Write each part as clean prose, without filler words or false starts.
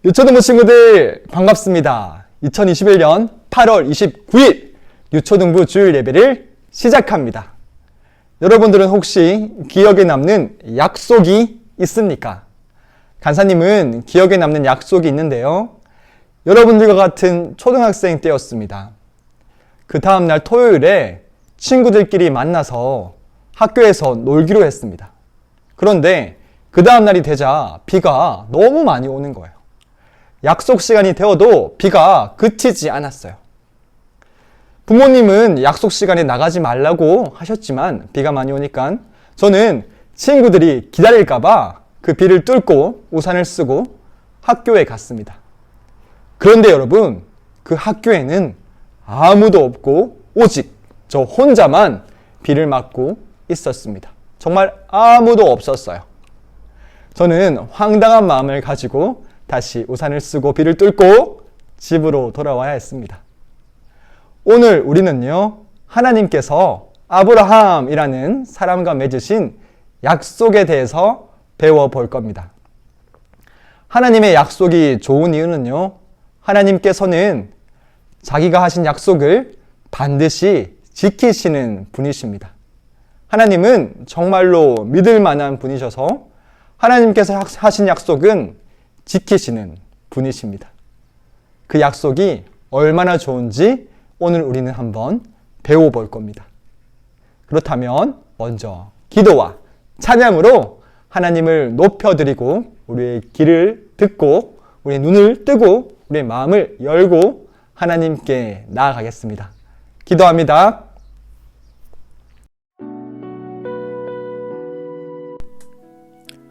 유초등부 친구들 반갑습니다. 2021년 8월 29일 유초등부 주일 예배를 시작합니다. 여러분들은 혹시 기억에 남는 약속이 있습니까? 간사님은 기억에 남는 약속이 있는데요. 여러분들과 같은 초등학생 때였습니다. 그 다음날 토요일에 친구들끼리 만나서 학교에서 놀기로 했습니다. 그런데 그 다음날이 되자 비가 너무 많이 오는 거예요. 약속 시간이 되어도 비가 그치지 않았어요. 부모님은 약속 시간에 나가지 말라고 하셨지만 비가 많이 오니까 저는 친구들이 기다릴까봐 그 비를 뚫고 우산을 쓰고 학교에 갔습니다. 그런데 여러분, 그 학교에는 아무도 없고 오직 저 혼자만 비를 맞고 있었습니다. 정말 아무도 없었어요. 저는 황당한 마음을 가지고 다시 우산을 쓰고 비를 뚫고 집으로 돌아와야 했습니다. 오늘 우리는요, 하나님께서 아브라함이라는 사람과 맺으신 약속에 대해서 배워볼 겁니다. 하나님의 약속이 좋은 이유는요, 하나님께서는 자기가 하신 약속을 반드시 지키시는 분이십니다. 하나님은 정말로 믿을 만한 분이셔서 하나님께서 하신 약속은 지키시는 분이십니다. 그 약속이 얼마나 좋은지 오늘 우리는 한번 배워볼 겁니다. 그렇다면 먼저 기도와 찬양으로 하나님을 높여드리고 우리의 귀를 듣고 우리의 눈을 뜨고 우리의 마음을 열고 하나님께 나아가겠습니다. 기도합니다.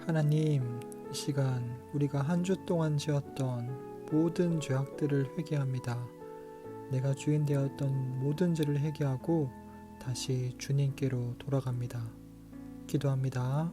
하나님, 이 시간 우리가 한 주 동안 지었던 모든 죄악들을 회개합니다. 내가 주인 되었던 모든 죄를 회개하고 다시 주님께로 돌아갑니다. 기도합니다.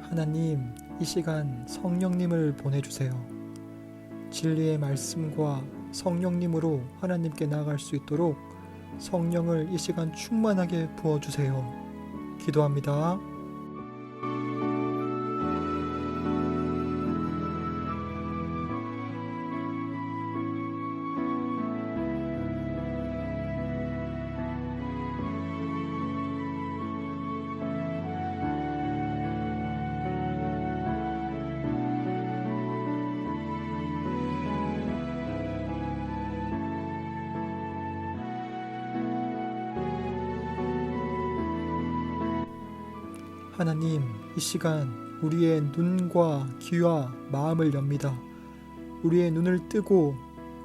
하나님, 이 시간 성령님을 보내주세요. 진리의 말씀과 성령님으로 하나님께 나아갈 수 있도록 성령을 이 시간 충만하게 부어주세요. 기도합니다. 하나님, 이 시간 우리의 눈과 귀와 마음을 엽니다. 우리의 눈을 뜨고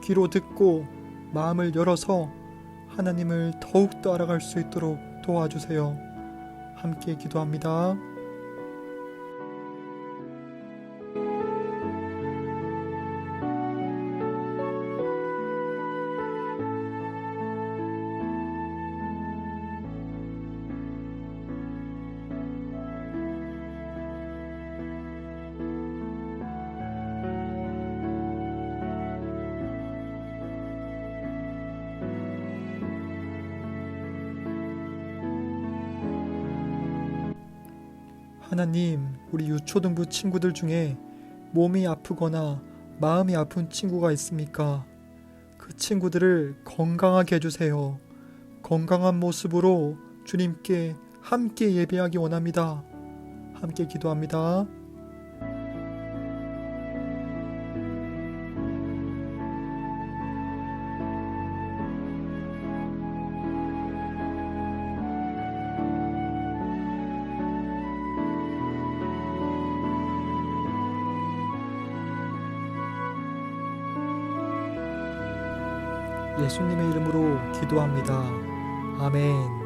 귀로 듣고 마음을 열어서 하나님을 더욱더 알아갈 수 있도록 도와주세요. 함께 기도합니다. 하나님, 우리 유초등부 친구들 중에 몸이 아프거나 마음이 아픈 친구가 있습니까? 그 친구들을 건강하게 해주세요. 건강한 모습으로 주님께 함께 예배하기 원합니다. 함께 기도합니다. 예수님의 이름으로 기도합니다. 아멘.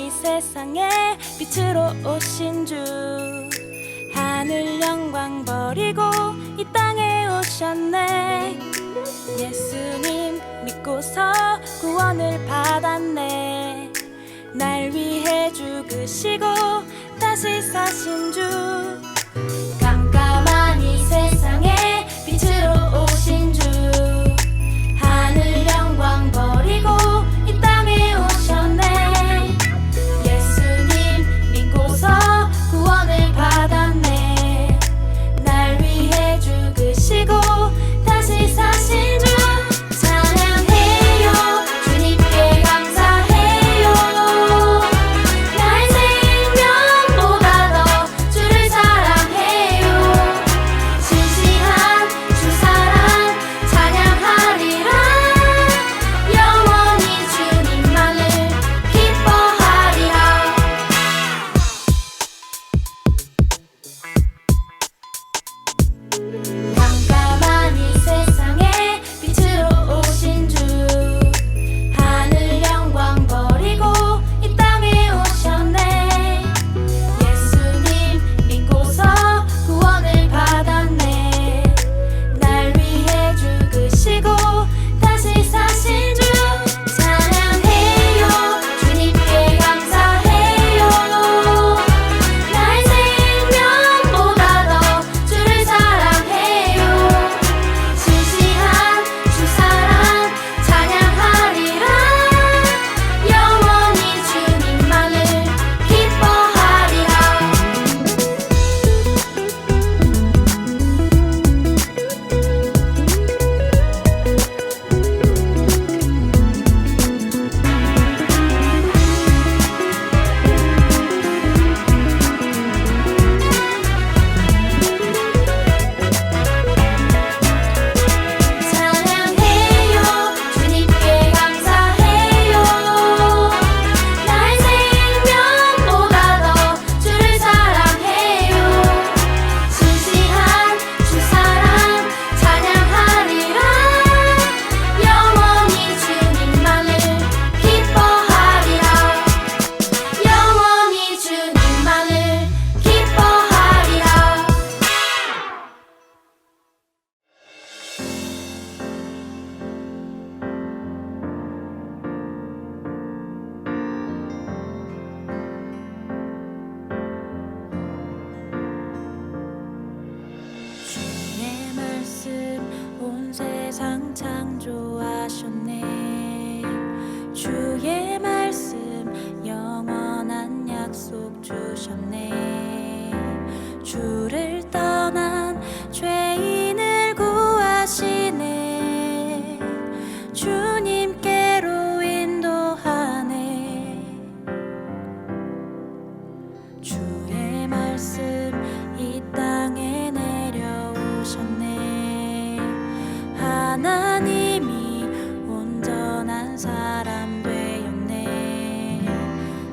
이 세상에 빛으로 오신 주 하늘 영광 버리고 이 땅에 오셨네. 예수님 믿고서 구원을 받았네. 날 위해 죽으시고 다시 사신 주 깜깜한 이 세상에 빛으로 오신 주 하늘 영광 버리고 이 땅에 오셨네. 예수님 믿고서 구원을 받았네. 날 위해 죽으시고 다시 사신 주 찬양해요. 주님께 감사해요. 나의 생명보다 더 주를 사랑해요. 신실한 주 사랑 찬양하리라. 영원히 주님만을 기뻐하리라. 깜깜한 이 세상에 빛으로 오신 주 하늘 영광 버리고 이 땅에 오셨네. 예수님 믿고서 구원을 받았네. 날 위해 죽으시고 다시 사신 주 찬양해요. 주님께 감사해요. 나의 생명보다 더 주를 사랑해요. 신실한 주 사랑 찬양하리라. 영원히 주님만을 기뻐하리라. 찬양해요. 주님께 감사해요. 나의 생명보다 더 주를 사랑해요. 신실한 주 사랑 찬양하리라. 영원히 주님만을 기뻐하리라. 영원히 주님만을 기뻐하리라. 주의 말씀 온 세상 창조하셨네. 주의 말씀 영원한 약속 주셨네. 주를 떠난 죄인을 구하시네. 주님께로 인도하네. 주의 말씀 이 땅에 내려오셨네. 하나님이 온전한 사람 되었네.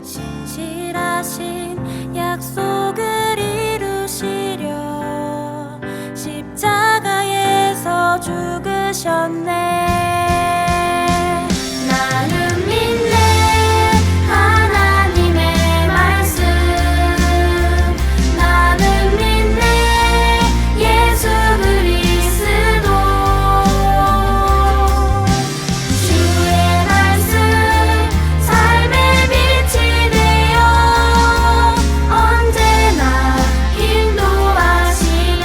신실하신 약속을 이루시려 십자가에서 죽으셨네. 나는 믿네 하나님의 말씀. 나는 믿네 예수 그리스도. 주의 말씀 삶의 빛이 되어 언제나 인도하시네.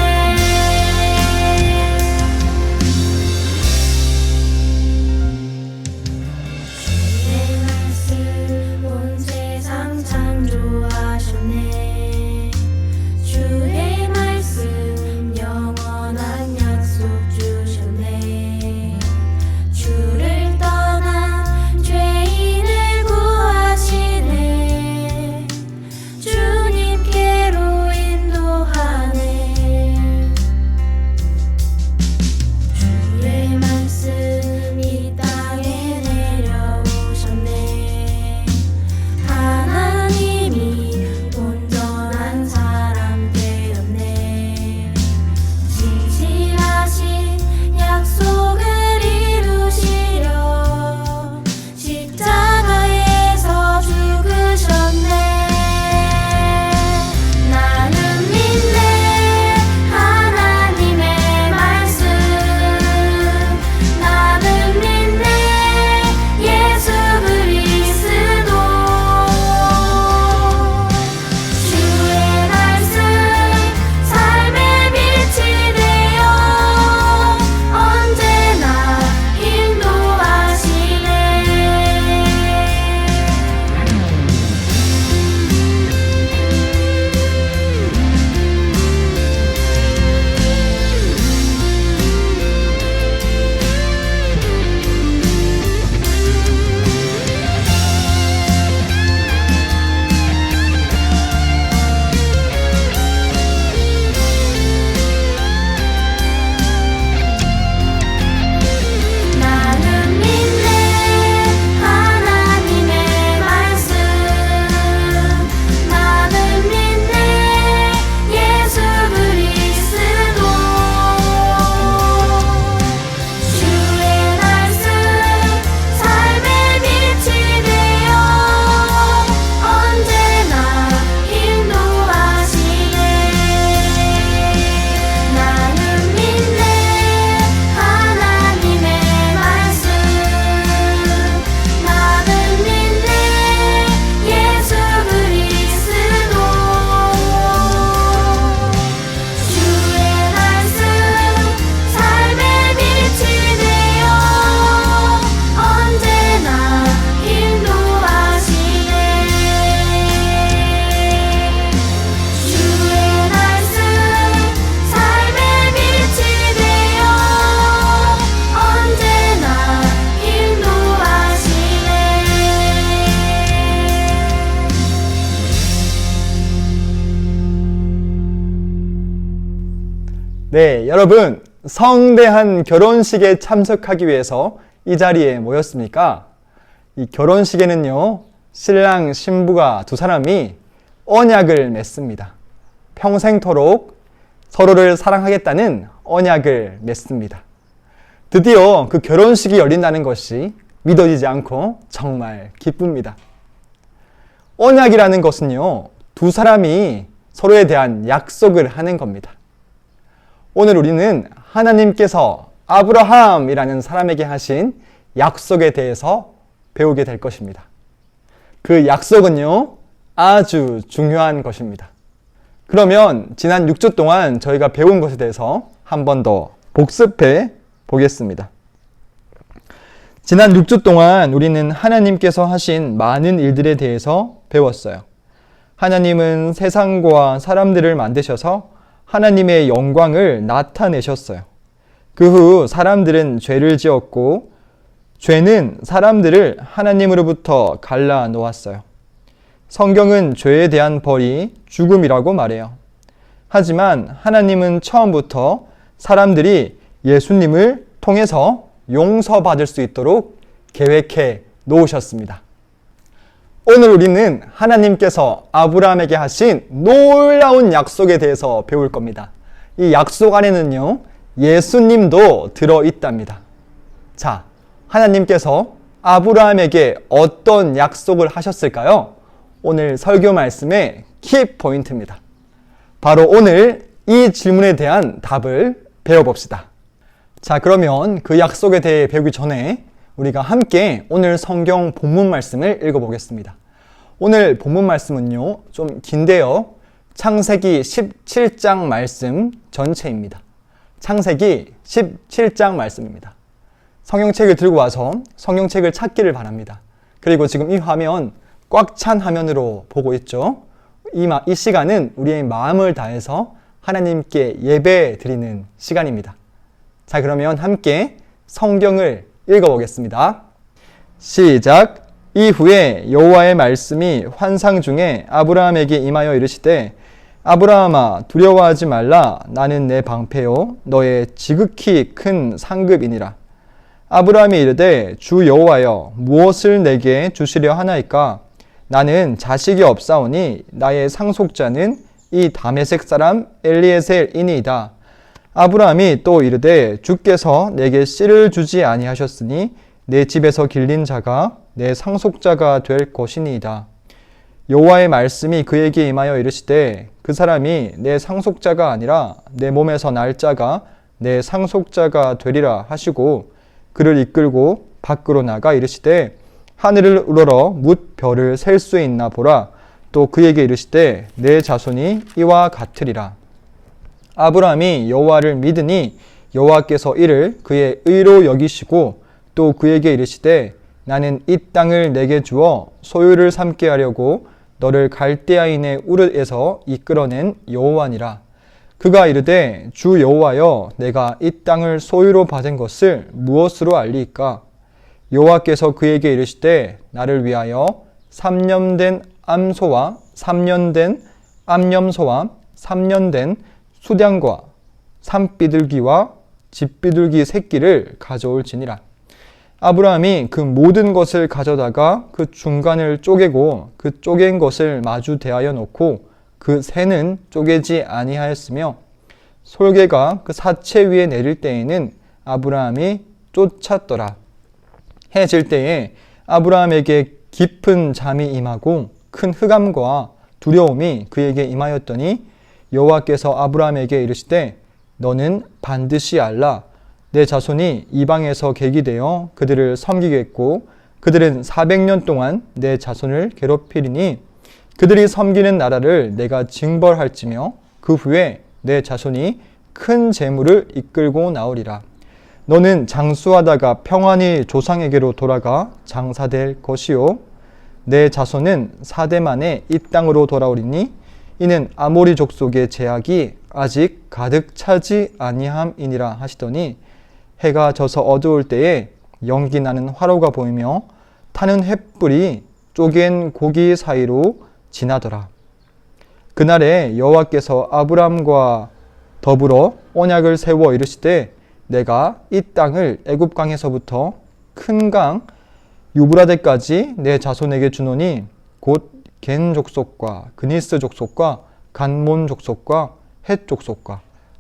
네, 여러분, 성대한 결혼식에 참석하기 위해서 이 자리에 모였습니까? 이 결혼식에는요, 신랑, 신부가 두 사람이 언약을 맺습니다. 평생토록 서로를 사랑하겠다는 언약을 맺습니다. 드디어 그 결혼식이 열린다는 것이 믿어지지 않고 정말 기쁩니다. 언약이라는 것은요, 두 사람이 서로에 대한 약속을 하는 겁니다. 오늘 우리는 하나님께서 아브라함이라는 사람에게 하신 약속에 대해서 배우게 될 것입니다. 그 약속은요, 아주 중요한 것입니다. 그러면 지난 6주 동안 저희가 배운 것에 대해서 한 번 더 복습해 보겠습니다. 지난 6주 동안 우리는 하나님께서 하신 많은 일들에 대해서 배웠어요. 하나님은 세상과 사람들을 만드셔서 하나님의 영광을 나타내셨어요. 그 후 사람들은 죄를 지었고 죄는 사람들을 하나님으로부터 갈라 놓았어요. 성경은 죄에 대한 벌이 죽음이라고 말해요. 하지만 하나님은 처음부터 사람들이 예수님을 통해서 용서받을 수 있도록 계획해 놓으셨습니다. 오늘 우리는 하나님께서 아브라함에게 하신 놀라운 약속에 대해서 배울 겁니다. 이 약속 안에는요, 예수님도 들어있답니다. 자, 하나님께서 아브라함에게 어떤 약속을 하셨을까요? 오늘 설교 말씀의 키포인트입니다. 바로 오늘 이 질문에 대한 답을 배워봅시다. 자, 그러면 그 약속에 대해 배우기 전에 우리가 함께 오늘 성경 본문 말씀을 읽어보겠습니다. 오늘 본문 말씀은요, 좀 긴데요. 창세기 17장 말씀 전체입니다. 창세기 17장 말씀입니다. 성경책을 들고 와서 성경책을 찾기를 바랍니다. 그리고 지금 이 화면 꽉 찬 화면으로 보고 있죠. 이 시간은 우리의 마음을 다해서 하나님께 예배 드리는 시간입니다. 자, 그러면 함께 성경을 읽어보겠습니다. 시작. 이후에 여호와의 말씀이 환상 중에 아브라함에게 임하여 이르시되 아브라함아 두려워하지 말라. 나는 내 방패요 너의 지극히 큰 상급이니라. 아브라함이 이르되 주 여호와여 무엇을 내게 주시려 하나이까? 나는 자식이 없사오니 나의 상속자는 이 다메섹 사람 엘리에셀이니이다. 아브라함이 또 이르되 주께서 내게 씨를 주지 아니하셨으니 내 집에서 길린 자가 내 상속자가 될 것이니이다. 여호와의 말씀이 그에게 임하여 이르시되 그 사람이 내 상속자가 아니라 내 몸에서 날 자가 내 상속자가 되리라 하시고 그를 이끌고 밖으로 나가 이르시되 하늘을 우러러 뭇 별을 셀 수 있나 보라. 또 그에게 이르시되 내 자손이 이와 같으리라. 아브라함이 여호와를 믿으니 여호와께서 이를 그의 의로 여기시고 또 그에게 이르시되 나는 이 땅을 내게 주어 소유를 삼게 하려고 너를 갈대아인의 우르에서 이끌어낸 여호와니라. 그가 이르되 주 여호와여 내가 이 땅을 소유로 받은 것을 무엇으로 알리이까? 여호와께서 그에게 이르시되 나를 위하여 3년 된 암소와 3년 된 암염소와 3년 된 수량과 산비둘기와 집비둘기 새끼를 가져올지니라. 아브라함이 그 모든 것을 가져다가 그 중간을 쪼개고 그 쪼갠 것을 마주 대하여 놓고 그 새는 쪼개지 아니하였으며 솔개가 그 사체 위에 내릴 때에는 아브라함이 쫓았더라. 해 질 때에 아브라함에게 깊은 잠이 임하고 큰 흑암과 두려움이 그에게 임하였더니 여호와께서 아브라함에게 이르시되 너는 반드시 알라. 내 자손이 이방에서 객이 되어 그들을 섬기겠고 그들은 400년 동안 내 자손을 괴롭히리니 그들이 섬기는 나라를 내가 징벌할지며 그 후에 내 자손이 큰 재물을 이끌고 나오리라. 너는 장수하다가 평안히 조상에게로 돌아가 장사될 것이요 내 자손은 4대 만에 이 땅으로 돌아오리니 이는 아모리 족속의 제약이 아직 가득 차지 아니함이니라 하시더니 해가 져서 어두울 때에 연기 나는 화로가 보이며 타는 횃불이 쪼갠 고기 사이로 지나더라. 그날에 여호와께서 아브람과 더불어 언약을 세워 이르시되 내가 이 땅을 애굽 강에서부터 큰 강 유브라데까지 내 자손에게 주노니 곧 겐 족속과 그니스 족속과 간몬 족속과 헷 족속과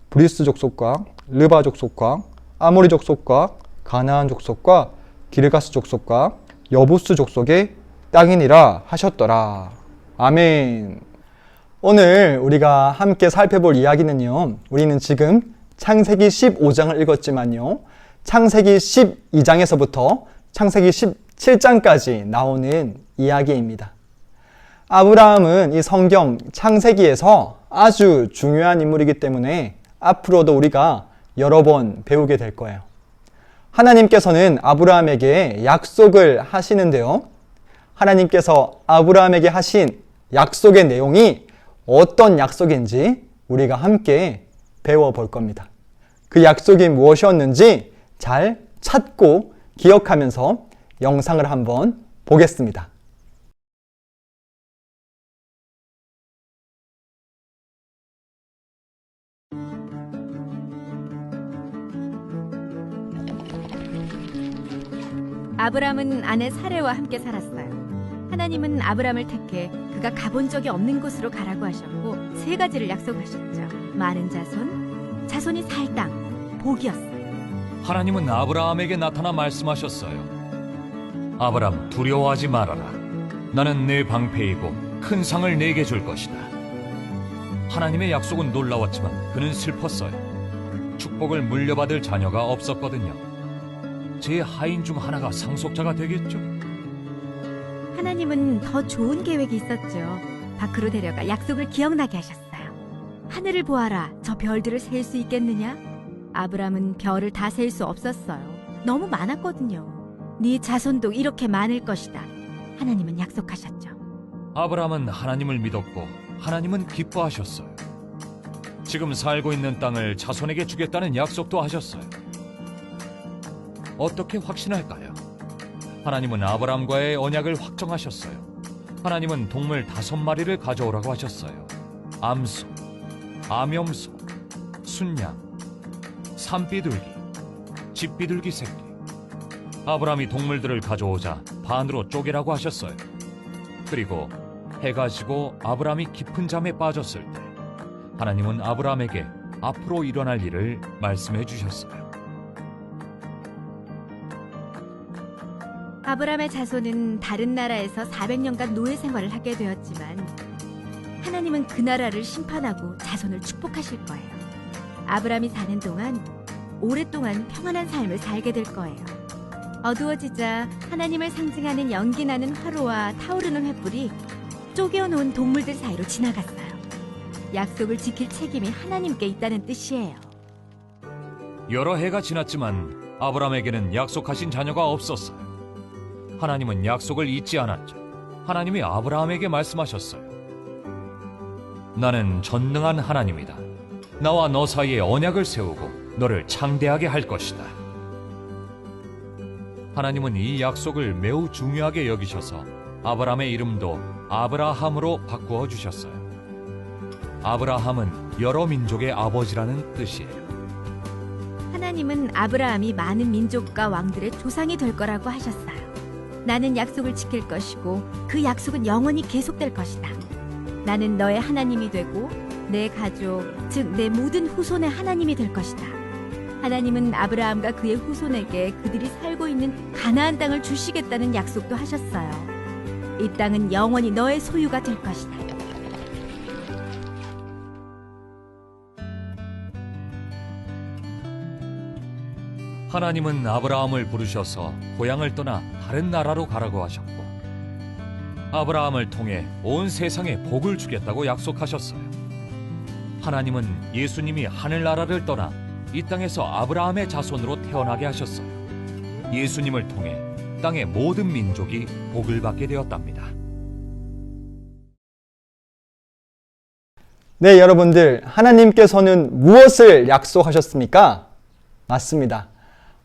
브리스 족속과 르바 족속과 아모리 족속과 가나안 족속과 기르가스 족속과 여부스 족속의 땅이니라 하셨더라. 아멘. 오늘 우리가 함께 살펴볼 이야기는요, 우리는 지금 창세기 15장을 읽었지만요, 창세기 12장에서부터 창세기 17장까지 나오는 이야기입니다. 아브라함은 이 성경 창세기에서 아주 중요한 인물이기 때문에 앞으로도 우리가 여러 번 배우게 될 거예요. 하나님께서는 아브라함에게 약속을 하시는데요, 하나님께서 아브라함에게 하신 약속의 내용이 어떤 약속인지 우리가 함께 배워볼 겁니다. 그 약속이 무엇이었는지 잘 찾고 기억하면서 영상을 한번 보겠습니다. 아브람은 아내 사레와 함께 살았어요. 하나님은 아브람을 택해 그가 가본 적이 없는 곳으로 가라고 하셨고 세 가지를 약속하셨죠. 많은 자손, 자손이 살 땅, 복이었어요. 하나님은 아브라함에게 나타나 말씀하셨어요. 아브람, 두려워하지 말아라. 나는 내 방패이고 큰 상을 내게 줄 것이다. 하나님의 약속은 놀라웠지만 그는 슬펐어요. 축복을 물려받을 자녀가 없었거든요. 제 하인 중 하나가 상속자가 되겠죠? 하나님은 더 좋은 계획이 있었죠. 밖으로 데려가 약속을 기억나게 하셨어요. 하늘을 보아라, 저 별들을 셀 수 있겠느냐? 아브람은 별을 다 셀 수 없었어요. 너무 많았거든요. 네 자손도 이렇게 많을 것이다. 하나님은 약속하셨죠. 아브라함은 하나님을 믿었고 하나님은 기뻐하셨어요. 지금 살고 있는 땅을 자손에게 주겠다는 약속도 하셨어요. 어떻게 확신할까요? 하나님은 아브라함과의 언약을 확정하셨어요. 하나님은 동물 5마리를 가져오라고 하셨어요. 암소, 암염소, 순양, 산비둘기, 집비둘기 새끼. 아브라함이 동물들을 가져오자 반으로 쪼개라고 하셨어요. 그리고 해가 지고 아브라함이 깊은 잠에 빠졌을 때 하나님은 아브라함에게 앞으로 일어날 일을 말씀해 주셨어요. 아브람의 자손은 다른 나라에서 400년간 노예 생활을 하게 되었지만 하나님은 그 나라를 심판하고 자손을 축복하실 거예요. 아브람이 사는 동안 오랫동안 평안한 삶을 살게 될 거예요. 어두워지자 하나님을 상징하는 연기 나는 화로와 타오르는 횃불이 쪼개어놓은 동물들 사이로 지나갔어요. 약속을 지킬 책임이 하나님께 있다는 뜻이에요. 여러 해가 지났지만 아브라함에게는 약속하신 자녀가 없었어요. 하나님은 약속을 잊지 않았죠. 하나님이 아브라함에게 말씀하셨어요. 나는 전능한 하나님이다. 나와 너 사이에 언약을 세우고 너를 창대하게 할 것이다. 하나님은 이 약속을 매우 중요하게 여기셔서 아브라함의 이름도 아브라함으로 바꾸어 주셨어요. 아브라함은 여러 민족의 아버지라는 뜻이에요. 하나님은 아브라함이 많은 민족과 왕들의 조상이 될 거라고 하셨어요. 나는 약속을 지킬 것이고 그 약속은 영원히 계속될 것이다. 나는 너의 하나님이 되고 내 가족, 즉 내 모든 후손의 하나님이 될 것이다. 하나님은 아브라함과 그의 후손에게 그들이 살고 있는 가나안 땅을 주시겠다는 약속도 하셨어요. 이 땅은 영원히 너의 소유가 될 것이다. 하나님은 아브라함을 부르셔서 고향을 떠나 다른 나라로 가라고 하셨고 아브라함을 통해 온 세상에 복을 주겠다고 약속하셨어요. 하나님은 예수님이 하늘나라를 떠나 이 땅에서 아브라함의 자손으로 태어나게 하셨어요. 예수님을 통해 땅의 모든 민족이 복을 받게 되었답니다. 네, 여러분들, 하나님께서는 무엇을 약속하셨습니까? 맞습니다.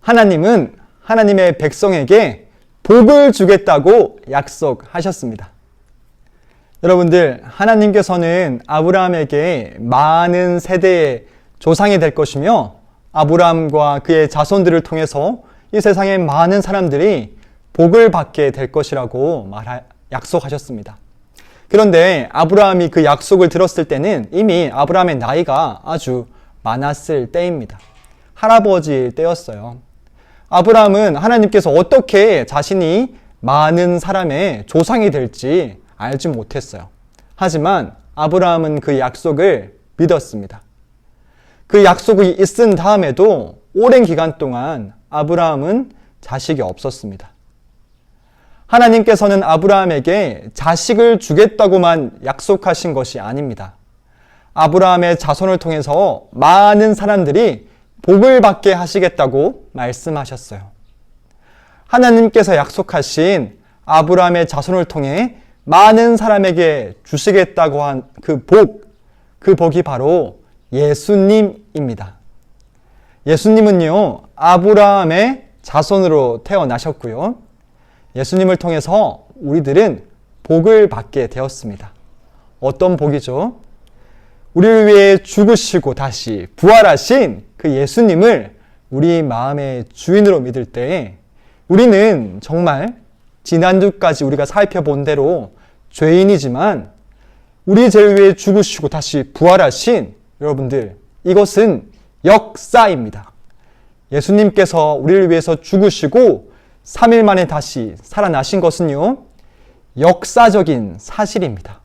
하나님은 하나님의 백성에게 복을 주겠다고 약속하셨습니다. 여러분들, 하나님께서는 아브라함에게 많은 세대의 조상이 될 것이며 아브라함과 그의 자손들을 통해서 이 세상의 많은 사람들이 복을 받게 될 것이라고 약속하셨습니다. 그런데 아브라함이 그 약속을 들었을 때는 이미 아브라함의 나이가 아주 많았을 때입니다. 할아버지일 때였어요. 아브라함은 하나님께서 어떻게 자신이 많은 사람의 조상이 될지 알지 못했어요. 하지만 아브라함은 그 약속을 믿었습니다. 그 약속이 있은 다음에도 오랜 기간 동안 아브라함은 자식이 없었습니다. 하나님께서는 아브라함에게 자식을 주겠다고만 약속하신 것이 아닙니다. 아브라함의 자손을 통해서 많은 사람들이 복을 받게 하시겠다고 말씀하셨어요. 하나님께서 약속하신 아브라함의 자손을 통해 많은 사람에게 주시겠다고 한 그 복이 바로 예수님입니다. 예수님은요, 아브라함의 자손으로 태어나셨고요. 예수님을 통해서 우리들은 복을 받게 되었습니다. 어떤 복이죠? 우리를 위해 죽으시고 다시 부활하신 그 예수님을 우리 마음의 주인으로 믿을 때 우리는 정말 지난주까지 우리가 살펴본 대로 죄인이지만 우리 죄를 위해 죽으시고 다시 부활하신 여러분들, 이것은 역사입니다. 예수님께서 우리를 위해서 죽으시고 3일 만에 다시 살아나신 것은요, 역사적인 사실입니다.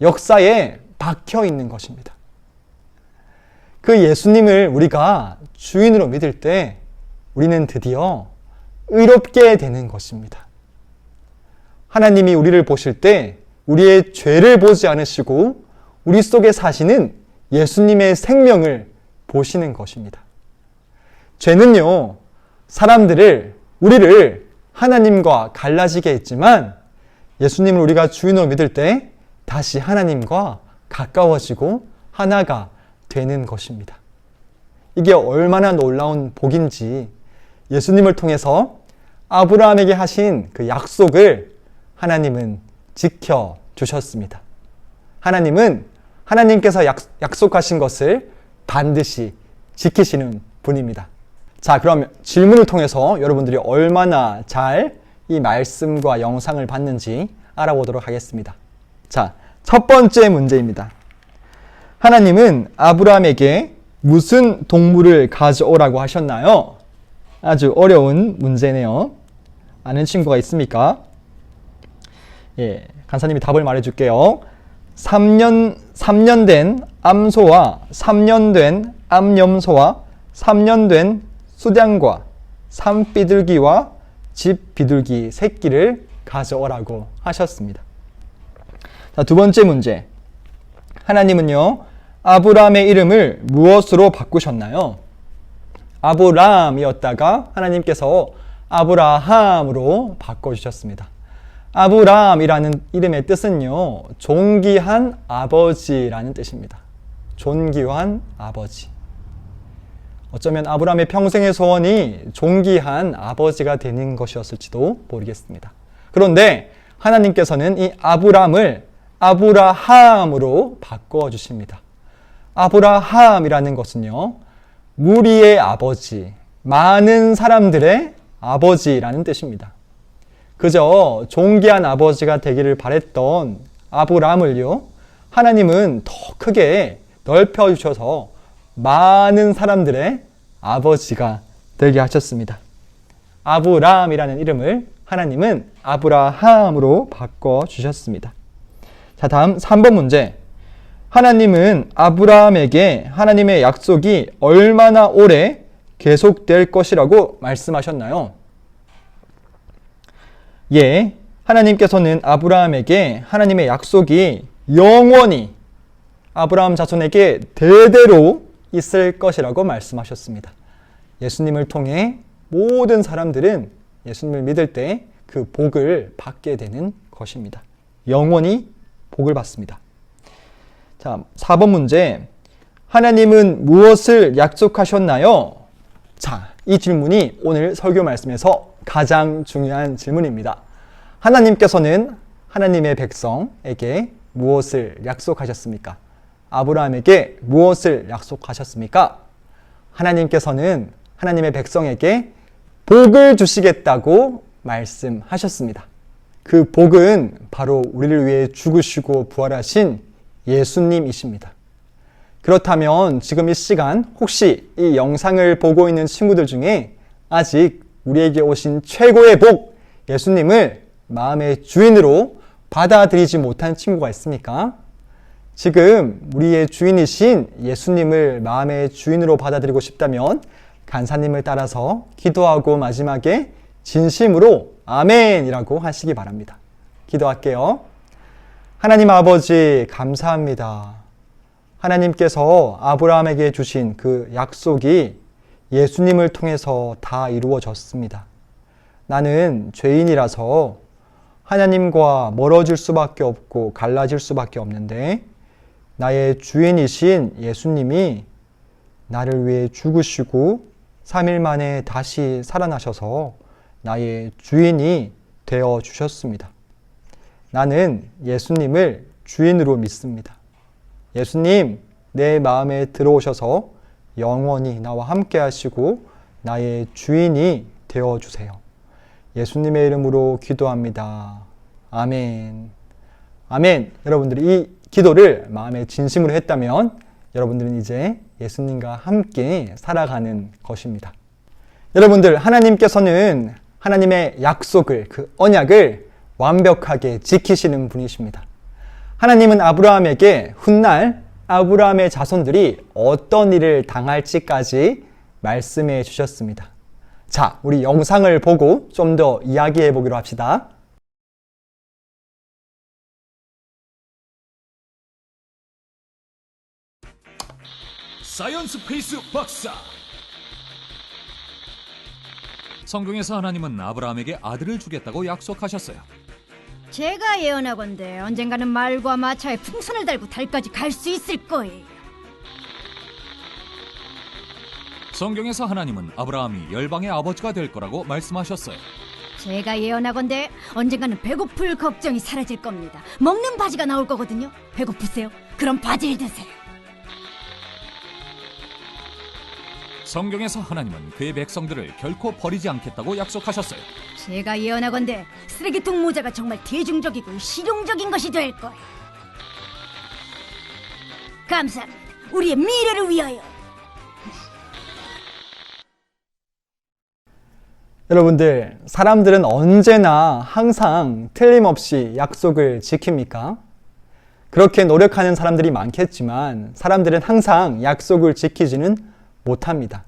역사에 박혀 있는 것입니다. 그 예수님을 우리가 주인으로 믿을 때 우리는 드디어 의롭게 되는 것입니다. 하나님이 우리를 보실 때 우리의 죄를 보지 않으시고 우리 속에 사시는 예수님의 생명을 보시는 것입니다. 죄는요, 우리를 하나님과 갈라지게 했지만 예수님을 우리가 주인으로 믿을 때 다시 하나님과 가까워지고 하나가 되는 것입니다. 이게 얼마나 놀라운 복인지 예수님을 통해서 아브라함에게 하신 그 약속을 하나님은 지켜주셨습니다. 하나님께서 약속하신 것을 반드시 지키시는 분입니다. 자, 그럼 질문을 통해서 여러분들이 얼마나 잘 이 말씀과 영상을 봤는지 알아보도록 하겠습니다. 자, 첫 번째 문제입니다. 하나님은 아브라함에게 무슨 동물을 가져오라고 하셨나요? 아주 어려운 문제네요. 아는 친구가 있습니까? 예, 간사님이 답을 말해줄게요. 3년 된 암소와 3년 된 암염소와 3년 된 수량과 산비둘기와 집비둘기 새끼를 가져오라고 하셨습니다. 자, 두 번째 문제. 하나님은요, 아브라함의 이름을 무엇으로 바꾸셨나요? 아브람이었다가 하나님께서 아브라함으로 바꿔주셨습니다. 아브람이라는 이름의 뜻은요, 존귀한 아버지라는 뜻입니다. 존귀한 아버지. 어쩌면 아브라함의 평생의 소원이 존귀한 아버지가 되는 것이었을지도 모르겠습니다. 그런데 하나님께서는 이 아브람을 아브라함으로 바꿔주십니다. 아브라함이라는 것은요, 무리의 아버지, 많은 사람들의 아버지라는 뜻입니다. 그저 존귀한 아버지가 되기를 바랬던 아브람을요, 하나님은 더 크게 넓혀주셔서 많은 사람들의 아버지가 되게 하셨습니다. 아브람이라는 이름을 하나님은 아브라함으로 바꿔주셨습니다. 자, 다음 3번 문제. 하나님은 아브라함에게 하나님의 약속이 얼마나 오래 계속될 것이라고 말씀하셨나요? 예, 하나님께서는 아브라함에게 하나님의 약속이 영원히 아브라함 자손에게 대대로 있을 것이라고 말씀하셨습니다. 예수님을 통해 모든 사람들은 예수님을 믿을 때 그 복을 받게 되는 것입니다. 영원히 복을 받습니다. 자, 4번 문제. 하나님은 무엇을 약속하셨나요? 자, 이 질문이 오늘 설교 말씀에서 가장 중요한 질문입니다. 하나님께서는 하나님의 백성에게 무엇을 약속하셨습니까? 아브라함에게 무엇을 약속하셨습니까? 하나님께서는 하나님의 백성에게 복을 주시겠다고 말씀하셨습니다. 그 복은 바로 우리를 위해 죽으시고 부활하신 예수님이십니다. 그렇다면 지금 이 시간 혹시 이 영상을 보고 있는 친구들 중에 아직 우리에게 오신 최고의 복, 예수님을 마음의 주인으로 받아들이지 못한 친구가 있습니까? 지금 우리의 주인이신 예수님을 마음의 주인으로 받아들이고 싶다면 간사님을 따라서 기도하고 마지막에 진심으로 아멘이라고 하시기 바랍니다. 기도할게요. 하나님 아버지 감사합니다. 하나님께서 아브라함에게 주신 그 약속이 예수님을 통해서 다 이루어졌습니다. 나는 죄인이라서 하나님과 멀어질 수밖에 없고 갈라질 수밖에 없는데 나의 주인이신 예수님이 나를 위해 죽으시고 3일 만에 다시 살아나셔서 나의 주인이 되어 주셨습니다. 나는 예수님을 주인으로 믿습니다. 예수님, 내 마음에 들어오셔서 영원히 나와 함께 하시고 나의 주인이 되어 주세요. 예수님의 이름으로 기도합니다. 아멘. 아멘. 여러분들이 이 기도를 마음의 진심으로 했다면 여러분들은 이제 예수님과 함께 살아가는 것입니다. 여러분들, 하나님께서는 하나님의 약속을, 그 언약을 완벽하게 지키시는 분이십니다. 하나님은 아브라함에게 훗날 아브라함의 자손들이 어떤 일을 당할지까지 말씀해 주셨습니다. 자, 우리 영상을 보고 좀 더 이야기해 보기로 합시다. 사이언스 페이스 박사. 성경에서 하나님은 아브라함에게 아들을 주겠다고 약속하셨어요. 제가 예언하건대 언젠가는 말과 마차에 풍선을 달고 달까지 갈 수 있을 거예요. 성경에서 하나님은 아브라함이 열방의 아버지가 될 거라고 말씀하셨어요. 제가 예언하건대 언젠가는 배고플 걱정이 사라질 겁니다. 먹는 바지가 나올 거거든요. 배고프세요? 그럼 바지를 드세요. 성경에서 하나님은 그의 백성들을 결코 버리지 않겠다고 약속하셨어요. 제가 예언하건대 쓰레기통 모자가 정말 대중적이고 실용적인 것이 될 거예요. 감사합니다. 우리의 미래를 위하여. 여러분들, 사람들은 언제나 항상 틀림없이 약속을 지킵니까? 그렇게 노력하는 사람들이 많겠지만 사람들은 항상 약속을 지키지는 못합니다.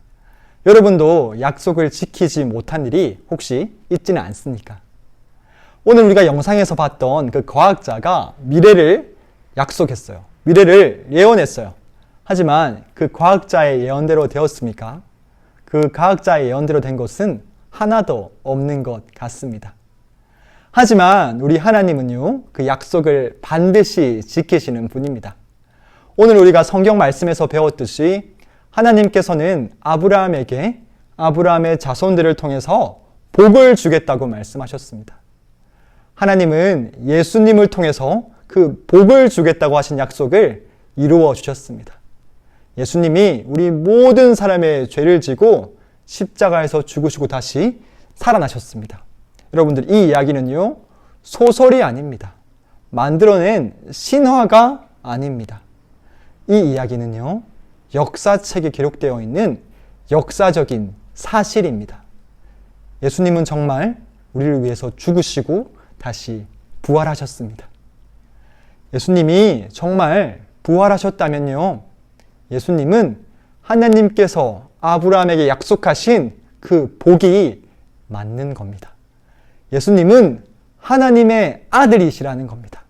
여러분도 약속을 지키지 못한 일이 혹시 있지는 않습니까? 오늘 우리가 영상에서 봤던 그 과학자가 미래를 약속했어요. 미래를 예언했어요. 하지만 그 과학자의 예언대로 되었습니까? 그 과학자의 예언대로 된 것은 하나도 없는 것 같습니다. 하지만 우리 하나님은요, 그 약속을 반드시 지키시는 분입니다. 오늘 우리가 성경 말씀에서 배웠듯이 하나님께서는 아브라함에게 아브라함의 자손들을 통해서 복을 주겠다고 말씀하셨습니다. 하나님은 예수님을 통해서 그 복을 주겠다고 하신 약속을 이루어 주셨습니다. 예수님이 우리 모든 사람의 죄를 지고 십자가에서 죽으시고 다시 살아나셨습니다. 여러분들, 이 이야기는요, 소설이 아닙니다. 만들어낸 신화가 아닙니다. 이 이야기는요, 역사책에 기록되어 있는 역사적인 사실입니다. 예수님은 정말 우리를 위해서 죽으시고 다시 부활하셨습니다. 예수님이 정말 부활하셨다면요, 예수님은 하나님께서 아브라함에게 약속하신 그 복이 맞는 겁니다. 예수님은 하나님의 아들이시라는 겁니다.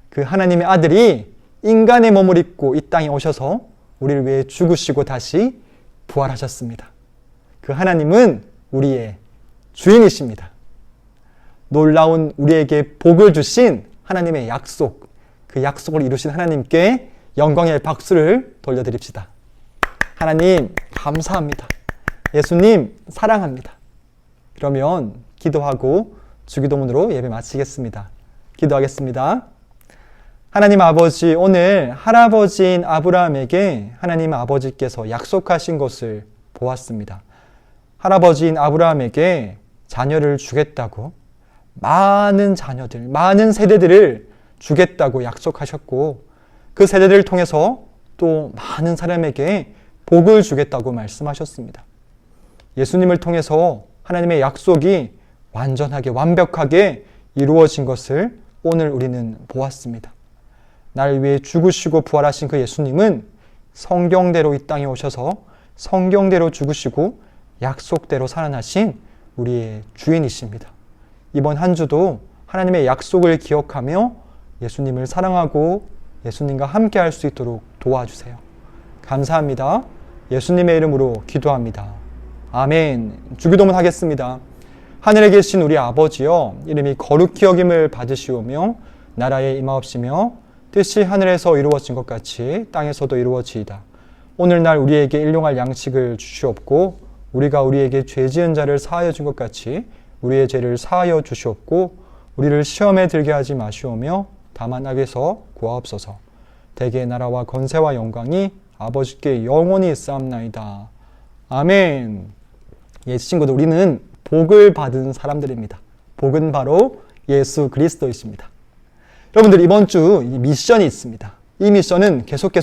그 하나님의 아들이 인간의 몸을 입고 이 땅에 오셔서 우리를 위해 죽으시고 다시 부활하셨습니다. 그 하나님은 우리의 주인이십니다. 놀라운 우리에게 복을 주신 하나님의 약속, 그 약속을 이루신 하나님께 영광의 박수를 돌려드립시다. 하나님 감사합니다. 예수님 사랑합니다. 그러면 기도하고 주기도문으로 예배 마치겠습니다. 기도하겠습니다. 하나님 아버지, 오늘 할아버지인 아브라함에게 하나님 아버지께서 약속하신 것을 보았습니다. 할아버지인 아브라함에게 자녀를 주겠다고, 많은 자녀들, 많은 세대들을 주겠다고 약속하셨고, 그 세대들을 통해서 또 많은 사람에게 복을 주겠다고 말씀하셨습니다. 예수님을 통해서 하나님의 약속이 완전하게, 완벽하게 이루어진 것을 오늘 우리는 보았습니다. 나를 위해 죽으시고 부활하신 그 예수님은 성경대로 이 땅에 오셔서 성경대로 죽으시고 약속대로 살아나신 우리의 주인이십니다. 이번 한 주도 하나님의 약속을 기억하며 예수님을 사랑하고 예수님과 함께 할 수 있도록 도와주세요. 감사합니다. 예수님의 이름으로 기도합니다. 아멘. 주기도문 하겠습니다. 하늘에 계신 우리 아버지여, 이름이 거룩히 여김을 받으시오며 나라에 임하옵시며 뜻이 하늘에서 이루어진 것 같이 땅에서도 이루어지이다. 오늘날 우리에게 일용할 양식을 주시옵고 우리가 우리에게 죄 지은 자를 사하여 준 것 같이 우리의 죄를 사하여 주시옵고 우리를 시험에 들게 하지 마시오며 다만 악에서 구하옵소서. 대개의 나라와 권세와 영광이 아버지께 영원히 있사옵나이다. 아멘. 예, 친구들, 우리는 복을 받은 사람들입니다. 복은 바로 예수 그리스도이십니다. 여러분들, 이번 주 미션이 있습니다. 이 미션은 계속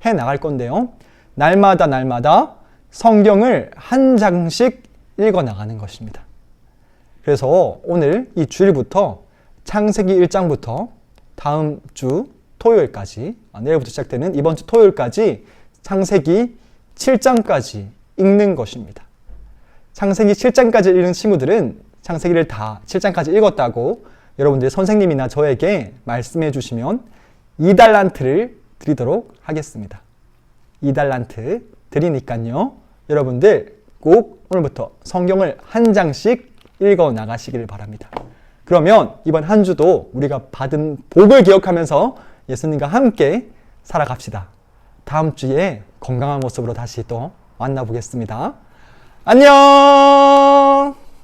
해 나갈 건데요. 날마다 성경을 한 장씩 읽어 나가는 것입니다. 그래서 오늘 이 주일부터 창세기 1장부터 다음 주 토요일까지, 내일부터 시작되는 이번 주 토요일까지 창세기 7장까지 읽는 것입니다. 창세기 7장까지 읽는 친구들은 창세기를 다 7장까지 읽었다고 여러분들 선생님이나 저에게 말씀해 주시면 2달란트를 드리도록 하겠습니다. 2달란트 드리니까요. 여러분들 꼭 오늘부터 성경을 한 장씩 읽어 나가시길 바랍니다. 그러면 이번 한 주도 우리가 받은 복을 기억하면서 예수님과 함께 살아갑시다. 다음 주에 건강한 모습으로 다시 또 만나보겠습니다. 안녕!